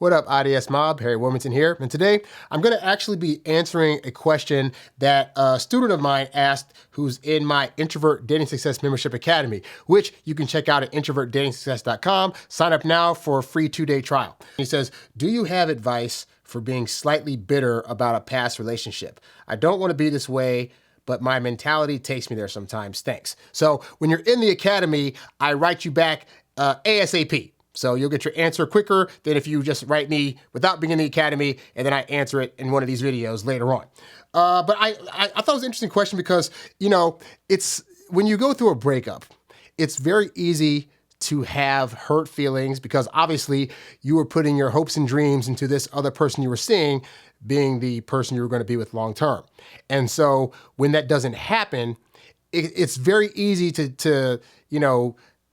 What up, IDS Mob? HarryWilmington here. And today, I'm going to actually be answering a question that a student of mine asked who's in my Introvert Dating Success Membership Academy, which you can check out at introvertdatingsuccess.com. Sign up now for a free 2-day trial. He says, do you have advice for being slightly bitter about a past relationship? I don't want to be this way, but my mentality takes me there sometimes. Thanks. So when you're in the academy, I write you back ASAP. So you'll get your answer quicker than if you just write me without being in the academy and then I answer it in one of these videos later on. But I thought it was an interesting question because, it's when you go through a breakup, it's very easy to have hurt feelings because obviously you were putting your hopes and dreams into this other person you were seeing being the person you were going to be with long term. And so when that doesn't happen, it's very easy to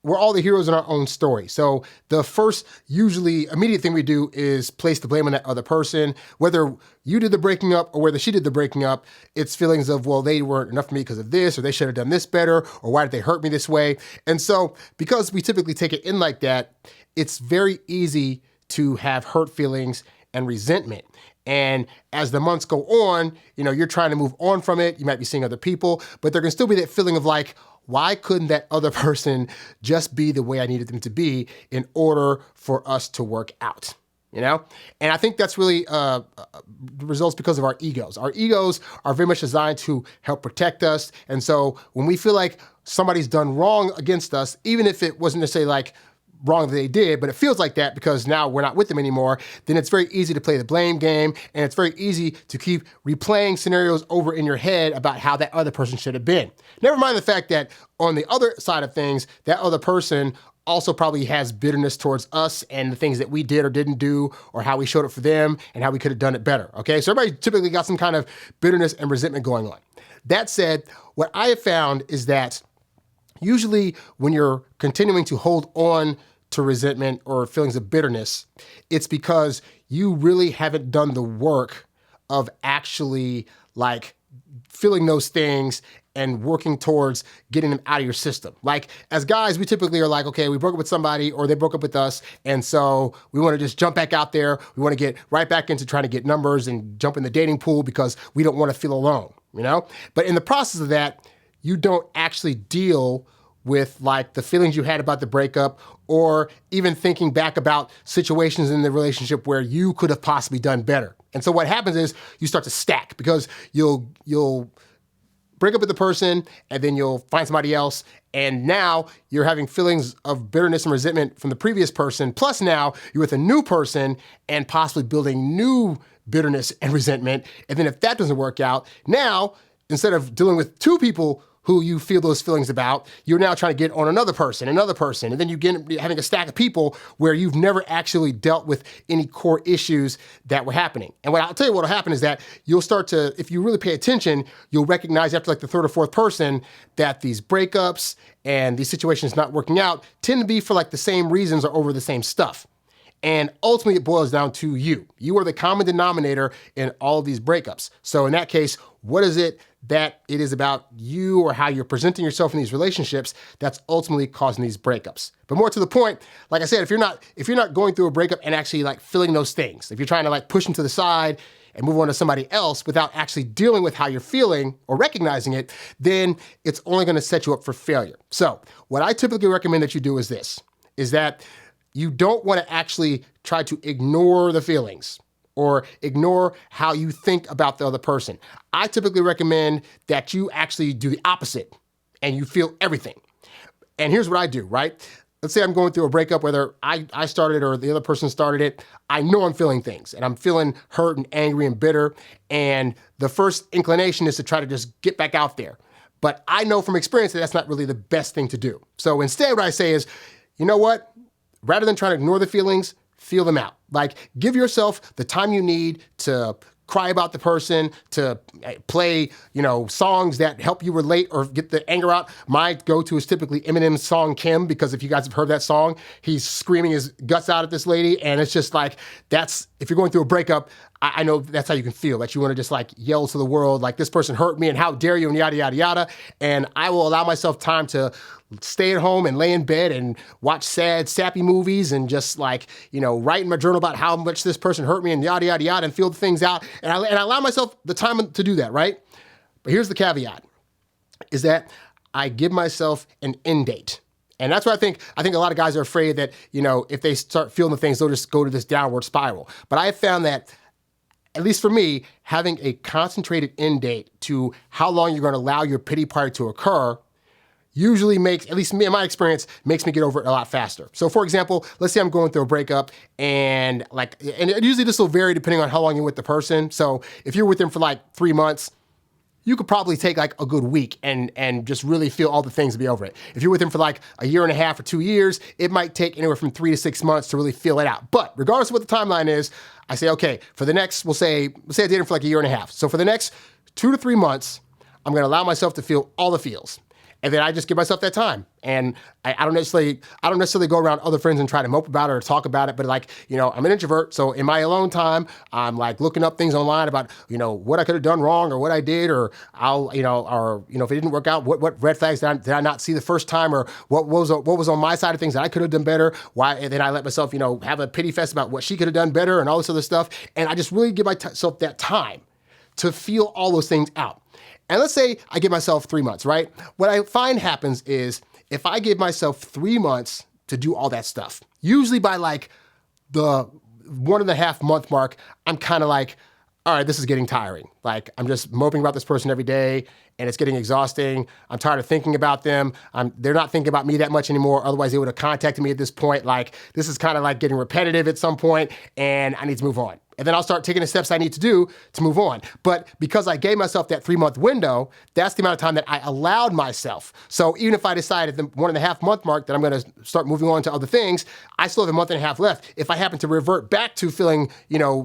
we're all the heroes in our own story. So the first, usually immediate thing we do is place the blame on that other person. Whether you did the breaking up or whether she did the breaking up, it's feelings of, well, they weren't enough for me because of this, or they should have done this better, or why did they hurt me this way? And so because we typically take it in like that, it's very easy to have hurt feelings and resentment. And as the months go on, you're trying to move on from it. You might be seeing other people, but there can still be that feeling of like, why couldn't that other person just be the way I needed them to be in order for us to work out? And I think that's really results because of our egos. Our egos are very much designed to help protect us. And so when we feel like somebody's done wrong against us, even if it wasn't necessarily like wrong that they did, but it feels like that because now we're not with them anymore, then it's very easy to play the blame game, and it's very easy to keep replaying scenarios over in your head about how that other person should have been. Never mind the fact that on the other side of things, that other person also probably has bitterness towards us and the things that we did or didn't do, or how we showed up for them and how we could have done it better, okay? So everybody typically got some kind of bitterness and resentment going on. That said, what I have found is that usually when you're continuing to hold on to resentment or feelings of bitterness, it's because you really haven't done the work of actually like feeling those things and working towards getting them out of your system. Like as guys, we typically are like, okay, we broke up with somebody or they broke up with us. And so we want to just jump back out there. We want to get right back into trying to get numbers and jump in the dating pool because we don't want to feel alone, But in the process of that, you don't actually deal with like the feelings you had about the breakup, or even thinking back about situations in the relationship where you could have possibly done better. And so what happens is you start to stack because you'll break up with the person and then you'll find somebody else. And now you're having feelings of bitterness and resentment from the previous person. Plus now you're with a new person and possibly building new bitterness and resentment. And then if that doesn't work out, now instead of dealing with two people who you feel those feelings about, you're now trying to get on another person, and then you get having a stack of people where you've never actually dealt with any core issues that were happening. And what I'll tell you what'll happen is that you'll start to, if you really pay attention, you'll recognize after like the third or fourth person that these breakups and these situations not working out tend to be for like the same reasons or over the same stuff. And ultimately, it boils down to you. You are the common denominator in all of these breakups. So in that case, what is it that it is about you or how you're presenting yourself in these relationships that's ultimately causing these breakups? But more to the point, like I said, if you're not going through a breakup and actually like feeling those things, if you're trying to like push them to the side and move on to somebody else without actually dealing with how you're feeling or recognizing it, then it's only going to set you up for failure. So what I typically recommend that you do is this, is that you don't want to actually try to ignore the feelings or ignore how you think about the other person. I typically recommend that you actually do the opposite and you feel everything. And here's what I do, right? Let's say I'm going through a breakup, whether I started or the other person started it. I know I'm feeling things and I'm feeling hurt and angry and bitter. And the first inclination is to try to just get back out there. But I know from experience that that's not really the best thing to do. So instead what I say is, you know what? Rather than trying to ignore the feelings, feel them out. Like give yourself the time you need to cry about the person, to play, songs that help you relate or get the anger out. My go-to is typically Eminem's song Kim, because if you guys have heard that song, he's screaming his guts out at this lady. And it's just like, if you're going through a breakup, I know that's how you can feel, that you want to just like yell to the world, like, this person hurt me and how dare you, and yada, yada, yada. And I will allow myself time to stay at home and lay in bed and watch sad, sappy movies and just like, write in my journal about how much this person hurt me and yada, yada, yada, and feel the things out. And I allow myself the time to do that, right? But here's the caveat, is that I give myself an end date. And that's what I think a lot of guys are afraid that, if they start feeling the things, they'll just go to this downward spiral. But I have found that, at least for me, having a concentrated end date to how long you're going to allow your pity party to occur usually makes, at least me in my experience, makes me get over it a lot faster. So for example, let's say I'm going through a breakup and usually this will vary depending on how long you're with the person. So if you're with them for like 3 months, you could probably take like a good week and just really feel all the things to be over it. If you're with him for like a year and a half or 2 years, it might take anywhere from 3 to 6 months to really feel it out. But regardless of what the timeline is, I say, okay, for the next, we'll say I dated him for like a year and a half. So for the next 2 to 3 months, I'm going to allow myself to feel all the feels. And then I just give myself that time. And I don't necessarily go around other friends and try to mope about it or talk about it. But like, I'm an introvert. So in my alone time, I'm like looking up things online about, what I could have done wrong or what I did, or if it didn't work out, what red flags did I not see the first time, or what was on my side of things that I could have done better. Why? And then I let myself, have a pity fest about what she could have done better and all this other stuff. And I just really give myself that time to feel all those things out. And let's say I give myself 3 months, right? What I find happens is if I give myself 3 months to do all that stuff, usually by like the 1.5 month mark, I'm kind of like, all right, this is getting tiring. Like, I'm just moping about this person every day and it's getting exhausting. I'm tired of thinking about them. They're not thinking about me that much anymore. Otherwise, they would have contacted me at this point. Like, this is kind of like getting repetitive at some point and I need to move on. And then I'll start taking the steps I need to do to move on. But because I gave myself that 3 month window, that's the amount of time that I allowed myself. So even if I decide at the 1.5 month mark that I'm going to start moving on to other things, I still have a 1.5 months left. If I happen to revert back to feeling,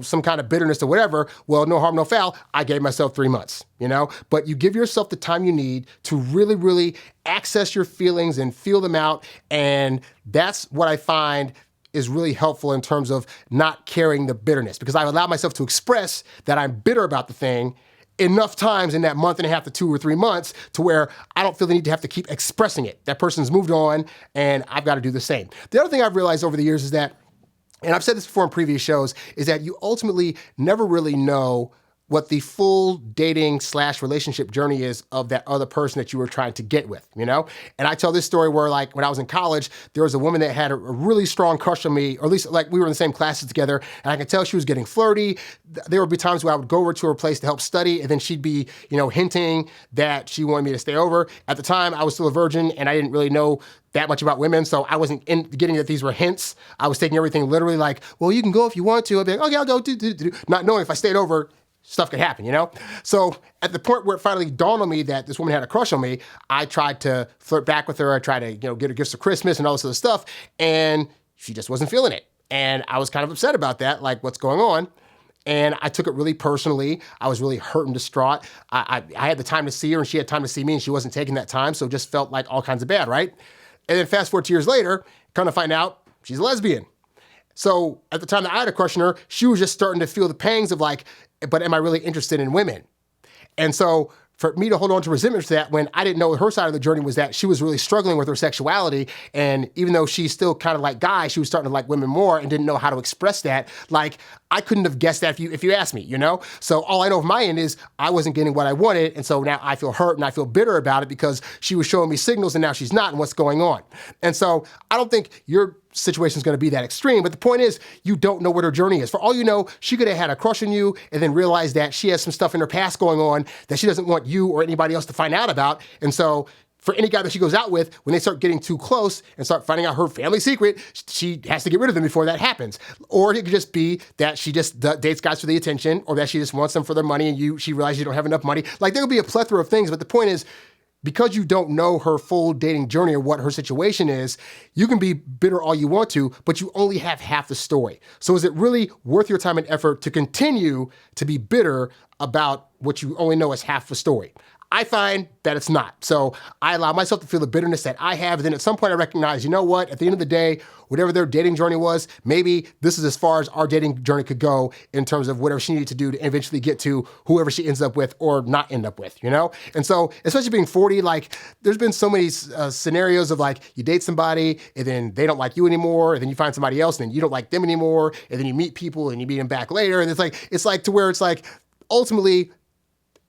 some kind of bitterness or whatever, well, no harm, no foul. I gave myself 3 months, But you give yourself the time you need to really, really access your feelings and feel them out. And that's what I find is really helpful in terms of not carrying the bitterness, because I've allowed myself to express that I'm bitter about the thing enough times in that 1.5 months to 2 or 3 months to where I don't feel the need to have to keep expressing it. That person's moved on and I've got to do the same. The other thing I've realized over the years is that, and I've said this before in previous shows, is that you ultimately never really know what the full dating/relationship journey is of that other person that you were trying to get with, And I tell this story where, like, when I was in college, there was a woman that had a really strong crush on me, or at least like we were in the same classes together, and I could tell she was getting flirty. There would be times where I would go over to her place to help study, and then she'd be, hinting that she wanted me to stay over. At the time, I was still a virgin, and I didn't really know that much about women, so I wasn't getting that these were hints. I was taking everything literally like, well, you can go if you want to. I'd be like, okay, I'll go, do. Not knowing if I stayed over, stuff could happen, So at the point where it finally dawned on me that this woman had a crush on me, I tried to flirt back with her. I tried to, get her gifts for Christmas and all this other stuff. And she just wasn't feeling it. And I was kind of upset about that, like, what's going on? And I took it really personally. I was really hurt and distraught. I had the time to see her and she had time to see me and she wasn't taking that time. So it just felt like all kinds of bad, right? And then fast forward 2 years later, come to find out she's a lesbian. So at the time that I had a crush on her, she was just starting to feel the pangs of like, but am I really interested in women? And so for me to hold on to resentment to that when I didn't know her side of the journey was that she was really struggling with her sexuality. And even though she's still kind of like guys, she was starting to like women more and didn't know how to express that. Like, I couldn't have guessed that if you asked me, So all I know from my end is I wasn't getting what I wanted. And so now I feel hurt and I feel bitter about it because she was showing me signals and now she's not, and what's going on. And so I don't think your situation is going to be that extreme. But the point is, you don't know what her journey is. For all you know, she could have had a crush on you and then realized that she has some stuff in her past going on that she doesn't want you or anybody else to find out about. And so for any guy that she goes out with, when they start getting too close and start finding out her family secret, she has to get rid of them before that happens. Or it could just be that she just dates guys for the attention, or that she just wants them for their money and she realizes you don't have enough money. Like, there could be a plethora of things, but the point is, because you don't know her full dating journey or what her situation is, you can be bitter all you want to, but you only have half the story. So is it really worth your time and effort to continue to be bitter about what you only know as half the story? I find that it's not. So I allow myself to feel the bitterness that I have. And then at some point I recognize, you know what, at the end of the day, whatever their dating journey was, maybe this is as far as our dating journey could go in terms of whatever she needed to do to eventually get to whoever she ends up with or not end up with, you know? And so, especially being 40, like there's been so many scenarios of like you date somebody and then they don't like you anymore, and then you find somebody else and then you don't like them anymore, and then you meet people and you meet them back later. And it's like to where it's like ultimately,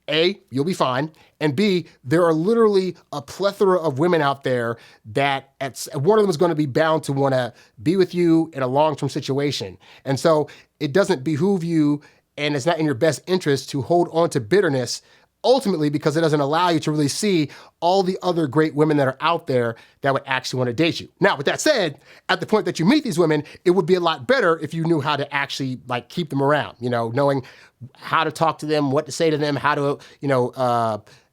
A, you'll be fine. And B, there are literally a plethora of women out there that one of them is going to be bound to want to be with you in a long-term situation. And so it doesn't behoove you, and it's not in your best interest to hold on to bitterness ultimately, because it doesn't allow you to really see all the other great women that are out there that would actually want to date you. Now, with that said, at the point that you meet these women, it would be a lot better if you knew how to actually like keep them around, you know, knowing how to talk to them, what to say to them, how to,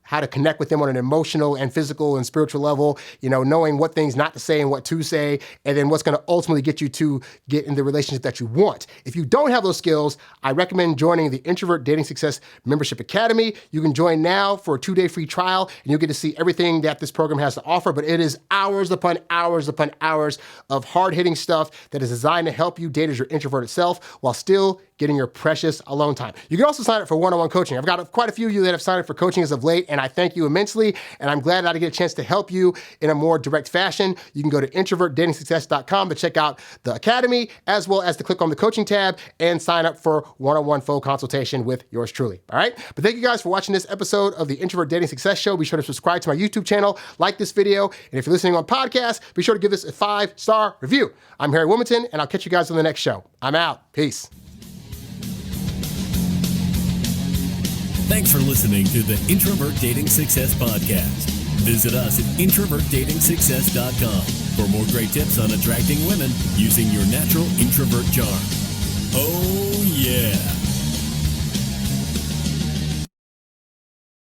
how to connect with them on an emotional and physical and spiritual level, you know, knowing what things not to say and what to say, and then what's going to ultimately get you to get in the relationship that you want. If you don't have those skills, I recommend joining the Introvert Dating Success Membership Academy. You can join now for a 2-day free trial, and you'll get to see everything that this program has to offer, but it is hours upon hours upon hours of hard-hitting stuff that is designed to help you date as your introverted self while still getting your precious alone time. You can also sign up for one-on-one coaching. I've got quite a few of you that have signed up for coaching as of late, and I thank you immensely, and I'm glad that I get a chance to help you in a more direct fashion. You can go to introvertdatingsuccess.com to check out the academy, as well as to click on the coaching tab and sign up for one-on-one full consultation with yours truly. All right? But thank you guys for watching this episode of the Introvert Dating Success Show. Be sure to subscribe to my YouTube channel, like this video, and if you're listening on podcast, be sure to give this a 5-star review. I'm HarryWilmington, and I'll catch you guys on the next show. I'm out. Peace. Thanks for listening to the Introvert Dating Success Podcast. Visit us at introvertdatingsuccess.com for more great tips on attracting women using your natural introvert charm. Oh, yeah.